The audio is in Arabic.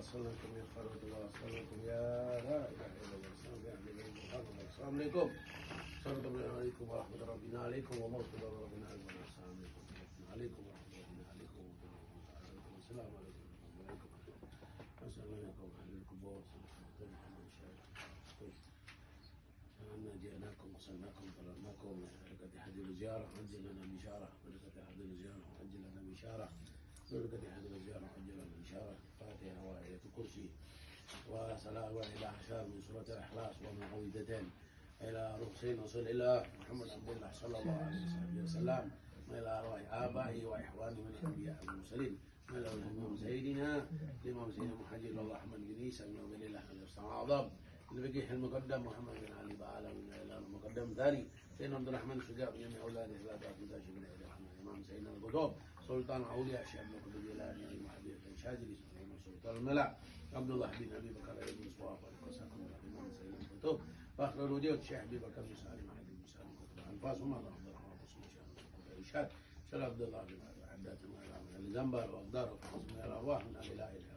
وصلكم يا خلوة الله وصلكم يا لا إله إلا الله السلام عليكم صلى الله عليكم ورحمة ربنا عليكم ومغفرة ربنا السلام عليكم ورحمة ربنا عليكم السلام عليكم السلام عليكم أهل الكبار أنا جئناكم وصلناكم طلبناكم بركة حد الزيارة عجل لنا بشارة بركة حد الزيارة عجل لنا بشارة بركة حد الزيارة عجل لنا بشارة فاتحة وآية الكرسي وصلاة واحدة عشر من سورة الإخلاص ومعوذتين إلى روح سيدنا رسول الله محمد عبد الله صلى الله عليه وسلم وإلى أرواح آبائه وإخوانه من الأنبياء والمرسلين وإلى الإمام سيدنا الإمام سيدنا محمد الله أحمد جنيس الإمام الله الأعظم الفقيه المقدم محمد بن علي بعلى من المقدم ثاني سيدنا عبد الرحمن الشجاع جميع أولاده لا تأخذ شيء إلى الإمام سيدنا القطب سلطان أولياء شيخ ابن قطب الجيلاني المحبي الشاذلي سلطان الملأ عبد الله بن أبي بكر بن مصطفى القسم الإمام سيدنا القطب فأخر الوجود الشيخ أبي بكر بن سالم علي بن سالم أنفاس وما عبد الرحمن القسم إرشاد شل عبد الله بن عبد الله الزنبر وأقدار وقسم الأرواح من لا إله